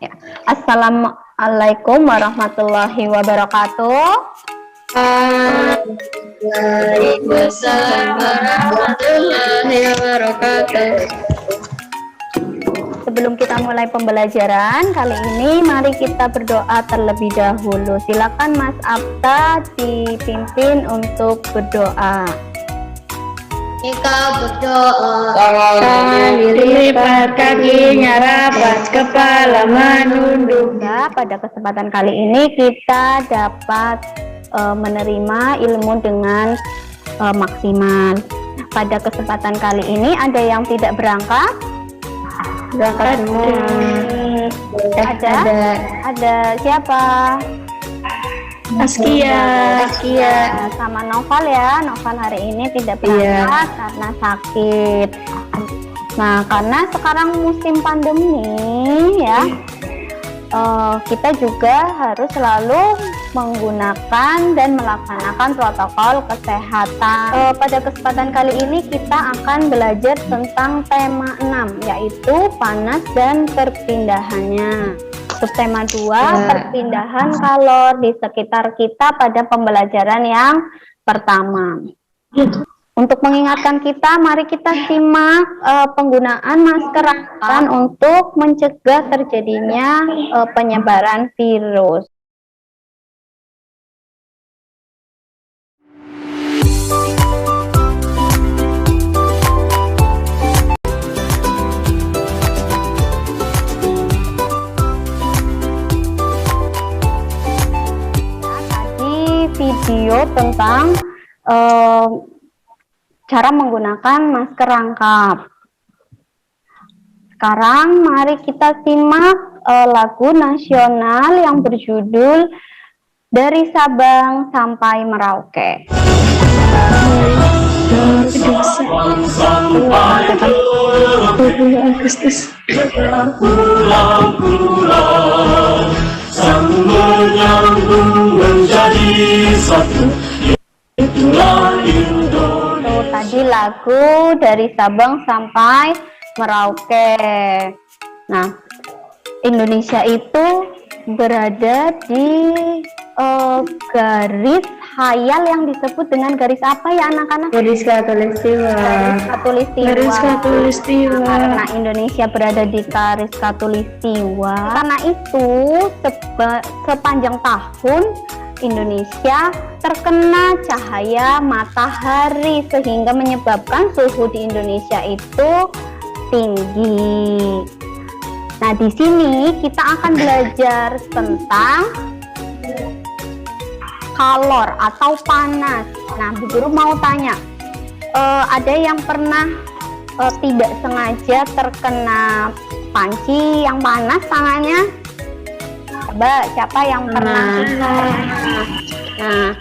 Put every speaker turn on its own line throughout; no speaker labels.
Ya. Assalamualaikum warahmatullahi wabarakatuh.
Waalaikumsalam warahmatullahi wabarakatuh.
Sebelum kita mulai pembelajaran kali ini, mari kita berdoa terlebih dahulu. Silakan Mas Abta dipimpin untuk berdoa.
Jika berdoa,
tangan dilipat, kakinya rapat, kepala menunduk.
Ya, pada kesempatan kali ini kita dapat menerima ilmu dengan maksimal. Pada kesempatan kali ini ada yang tidak berangkat?
Berangkat semua.
Ada siapa?
Askia.
Sama Noval ya. Noval hari ini tidak berangkat karena sakit. Nah, karena sekarang musim pandemi ya, kita juga harus selalu menggunakan dan melaksanakan protokol kesehatan. Pada kesempatan kali ini kita akan belajar tentang tema 6, yaitu panas dan perpindahannya. Subtema 2, perpindahan kalor di sekitar kita pada pembelajaran yang pertama. Untuk mengingatkan kita, mari kita simak penggunaan masker rangkap untuk mencegah terjadinya penyebaran virus. Video tentang cara menggunakan masker rangkap. Sekarang mari kita simak lagu nasional yang berjudul Dari Sabang Sampai Merauke.
Sang menyambung menjadi satu, itulah Indonesia.
Tadi lagu Dari Sabang Sampai Merauke. Nah, Indonesia itu berada di garis hayal yang disebut dengan garis apa ya anak-anak?
Garis khatulistiwa.
Garis khatulistiwa. Karena Indonesia berada di garis khatulistiwa, karena itu sepanjang tahun Indonesia terkena cahaya matahari sehingga menyebabkan suhu di Indonesia itu tinggi. Nah, di sini kita akan belajar tentang kalor atau panas. Nah, Bu Guru mau tanya, ada yang pernah tidak sengaja terkena panci yang panas tangannya? Coba, siapa yang pernah? Nah,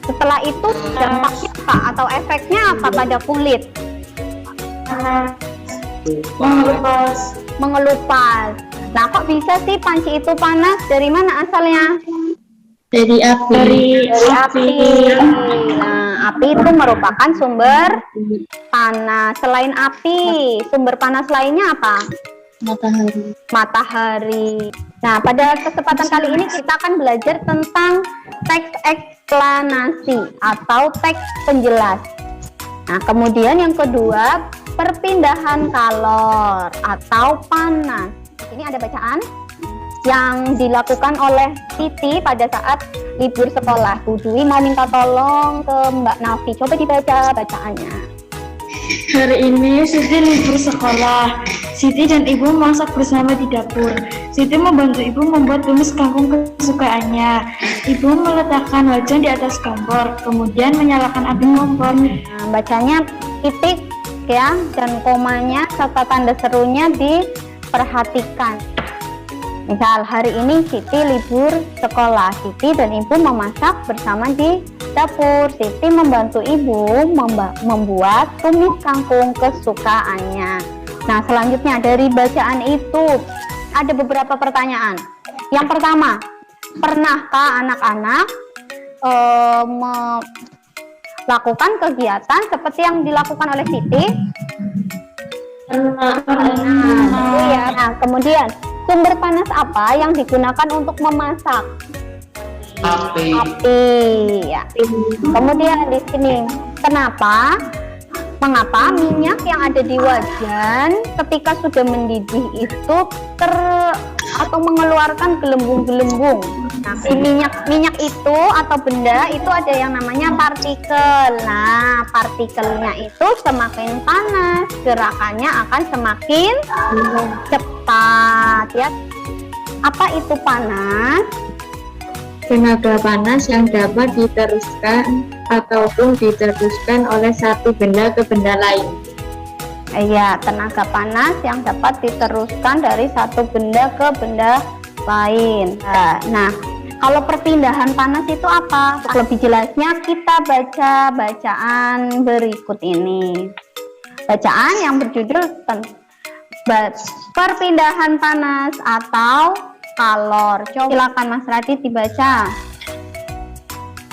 setelah itu dampaknya apa atau efeknya apa pada kulit? Mengelupas. Nah, kok bisa sih panci itu panas? Dari mana asalnya?
Dari api.
Dari api. Nah, api itu merupakan sumber panas. Selain api, sumber panas lainnya apa? Matahari. Nah, pada kesempatan kali ini kita akan belajar tentang teks eksplanasi atau teks penjelas. Nah, kemudian yang kedua, perpindahan kalor atau panas. Ini ada bacaan yang dilakukan oleh Siti pada saat libur sekolah. Bu Dwi mau minta tolong ke Mbak Nafi. Coba dibaca bacaannya.
Hari ini Siti libur sekolah. Siti dan ibu masak bersama di dapur. Siti membantu ibu membuat tumis kangkung kesukaannya. Ibu meletakkan wajan di atas kompor, kemudian menyalakan api kompor.
Nah, bacanya titik ya, dan komanya serta tanda serunya diperhatikan. Misal hari ini Siti libur sekolah, Siti dan ibu memasak bersama di dapur. Siti membantu ibu membuat tumis kangkung kesukaannya. Nah, selanjutnya dari bacaan itu ada beberapa pertanyaan. Yang pertama, pernahkah anak-anak melakukan kegiatan seperti yang dilakukan oleh Siti? Pernah. Nah, kemudian Sumber panas apa yang digunakan untuk memasak?
Api.
Api. Ya. Kemudian di sini, mengapa minyak yang ada di wajan ketika sudah mendidih itu atau mengeluarkan gelembung-gelembung? Nah, si minyak itu atau benda itu ada yang namanya partikel. Nah, partikelnya itu semakin panas, gerakannya akan semakin cepat ya. Apa itu panas?
Tenaga panas yang dapat diteruskan ataupun diteruskan oleh satu benda ke benda lain.
Iya, tenaga panas yang dapat diteruskan dari satu benda ke benda lain. Nah, kalau perpindahan panas itu apa? Lebih jelasnya kita baca bacaan berikut ini. Bacaan yang berjudul perpindahan panas atau kalor. Coba silakan Mas Radit dibaca.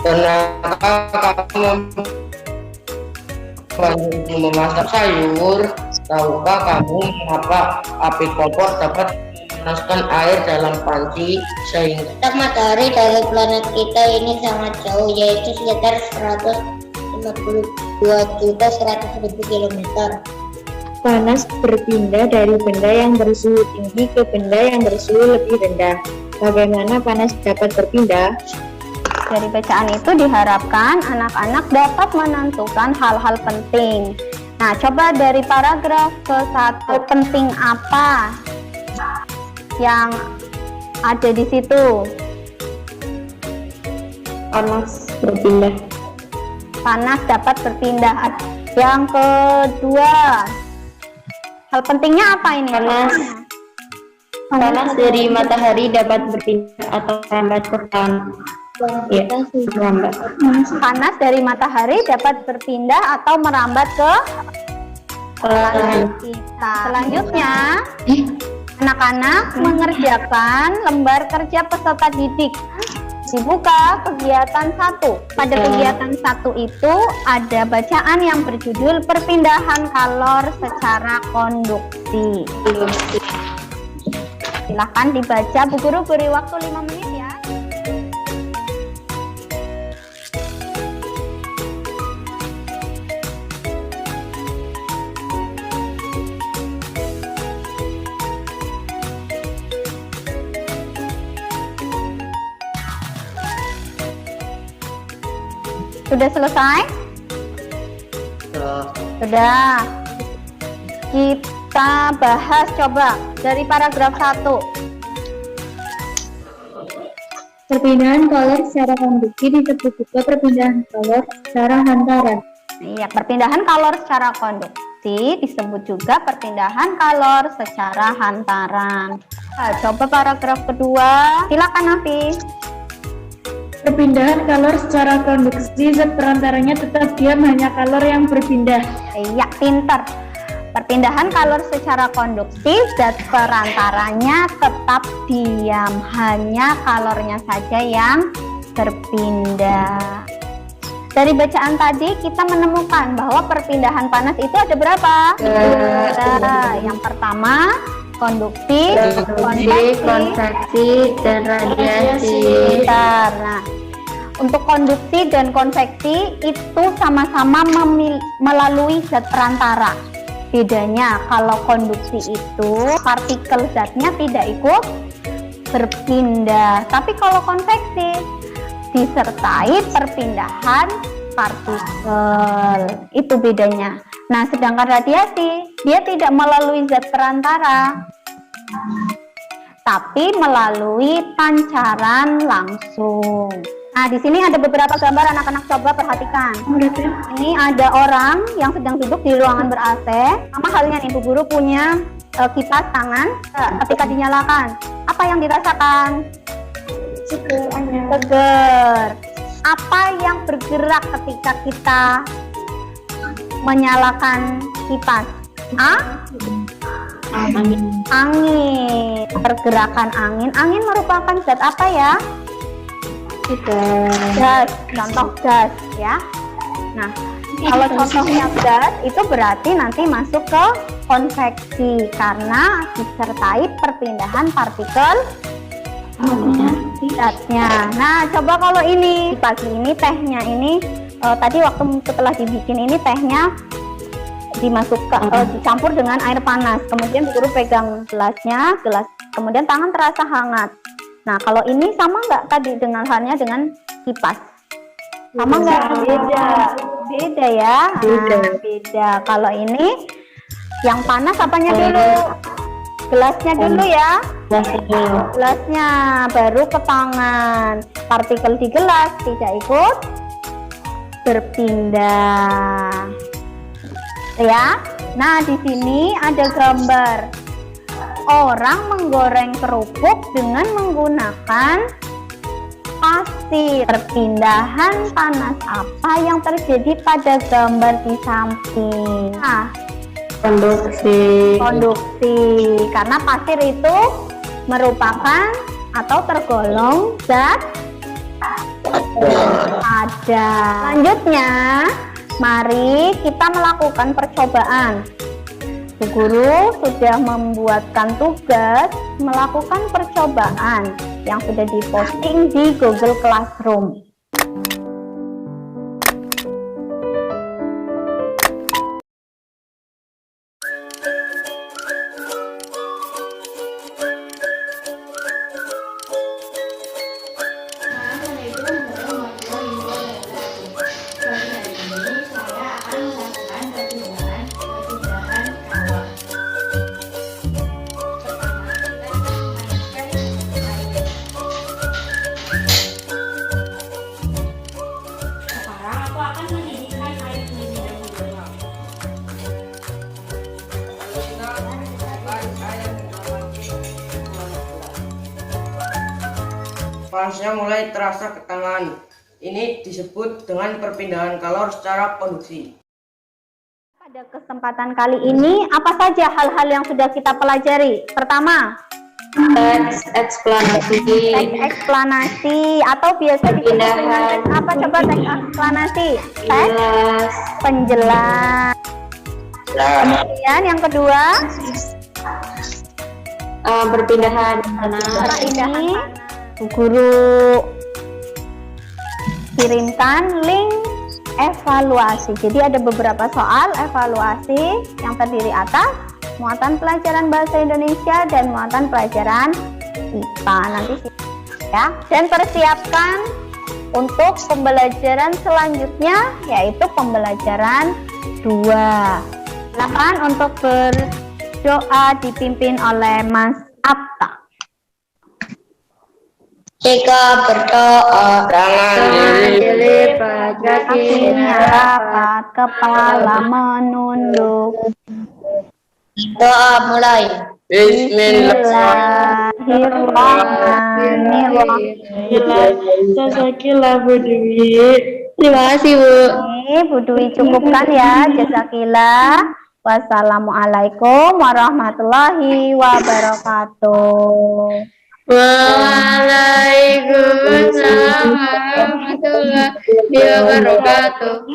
Kenapa kamu memasak sayur? Tahukah kamu mengapa api kompor dapat memanaskan air dalam panci sehingga letak matahari dari planet kita ini sangat jauh, yaitu sekitar 152.100.000 kilometer.
Panas berpindah dari benda yang bersuhu tinggi ke benda yang bersuhu lebih rendah. Bagaimana panas dapat berpindah?
Dari bacaan itu diharapkan anak-anak dapat menentukan hal-hal penting. Nah, coba dari paragraf ke-1, penting apa yang ada di situ?
Panas berpindah.
Panas dapat berpindah. Yang kedua, hal pentingnya apa ini?
Panas dari matahari dapat berpindah atau merambat ke planet. Ya, merambat.
Panas dari matahari dapat berpindah atau merambat ke planet kita. Selanjutnya, anak-anak mengerjakan lembar kerja peserta didik. Dibuka kegiatan 1. Pada kegiatan 1 itu ada bacaan yang berjudul perpindahan kalor secara konduksi. Silahkan dibaca, Bu Guru beri waktu 5 menit ya. Sudah selesai? Sudah. Kita bahas coba dari paragraf 1.
Perpindahan kalor secara konduksi disebut juga perpindahan kalor secara hantaran.
Iya, perpindahan kalor secara konduksi disebut juga perpindahan kalor secara hantaran. Nah, coba paragraf kedua. Silakan Nafi.
Perpindahan kalor secara konduksi, zat perantaranya tetap diam, hanya kalor yang berpindah.
Iya, pinter. Perpindahan kalor secara konduksi, zat perantaranya tetap diam, hanya kalornya saja yang berpindah. Dari bacaan tadi kita menemukan bahwa perpindahan panas itu ada berapa? Yang pertama, konduksi,
konveksi, dan radiasi.
Nah, untuk konduksi dan konveksi itu sama-sama melalui zat perantara. Bedanya kalau konduksi itu partikel zatnya tidak ikut berpindah, tapi kalau konveksi disertai perpindahan partikel. Itu bedanya. Nah, sedangkan radiasi dia tidak melalui zat perantara, tapi melalui pancaran langsung. Nah, di sini ada beberapa gambar, anak-anak coba perhatikan. Ini ada orang yang sedang duduk di ruangan ber-AC. Sama halnya nih, Bu Guru punya kipas tangan. Ketika dinyalakan, apa yang dirasakan? Seger. Apa yang bergerak ketika kita menyalakan kipas? Angin. Pergerakan angin. Angin merupakan zat apa ya? Gas. Contoh gas ya. Nah, kalau contohnya gas itu berarti nanti masuk ke konveksi karena disertai perpindahan partikel zatnya. Nah, coba kalau ini pagi ini tehnya ini tadi waktu setelah dibikin ini tehnya dicampur dengan air panas. Kemudian guru pegang gelasnya, kemudian tangan terasa hangat. Nah, kalau ini sama nggak tadi dengan halnya dengan kipas? Sama nggak? Beda ya. Nah, beda. Kalau ini yang panas apanya dulu? Gelasnya dulu ya. Gelasnya baru ke tangan. Partikel di gelas tidak ikut berpindah. Ya. Nah, di sini ada gambar orang menggoreng kerupuk dengan menggunakan pasir. Perpindahan panas apa yang terjadi pada gambar di samping? Nah, konduksi. Karena pasir itu merupakan atau tergolong zat padat. Selanjutnya, mari kita melakukan percobaan. Bu Guru sudah membuatkan tugas melakukan percobaan yang sudah diposting di Google Classroom.
Panasnya mulai terasa ke tangan. Ini disebut dengan perpindahan kalor secara konduksi.
Pada kesempatan kali ini, apa saja hal-hal yang sudah kita pelajari? Pertama,
teks eksplanasi
atau biasa disebut dengan teks apa? Coba teks eksplanasi. Teks penjelas. Kemudian yang kedua,
perpindahan
ini Bu Guru kirimkan link evaluasi. Jadi ada beberapa soal evaluasi yang terdiri atas muatan pelajaran bahasa Indonesia dan muatan pelajaran IPA. Nanti ya, dan persiapkan untuk pembelajaran selanjutnya yaitu pembelajaran 2. Silakan untuk berdoa dipimpin oleh Mas Apta.
Jika berdoa, tangan dilipat,
kakinya rapat, kepala menunduk.
Doa mulai.
Bismillahirrahmanirrahim.
Jazakillah Bu Dwi.
Terima kasih Bu.
Bu Dwi cukupkan ya. Jazakillah. Wassalamualaikum warahmatullahi wabarakatuh.
Waalaikumsalam warahmatullahi wabarakatuh.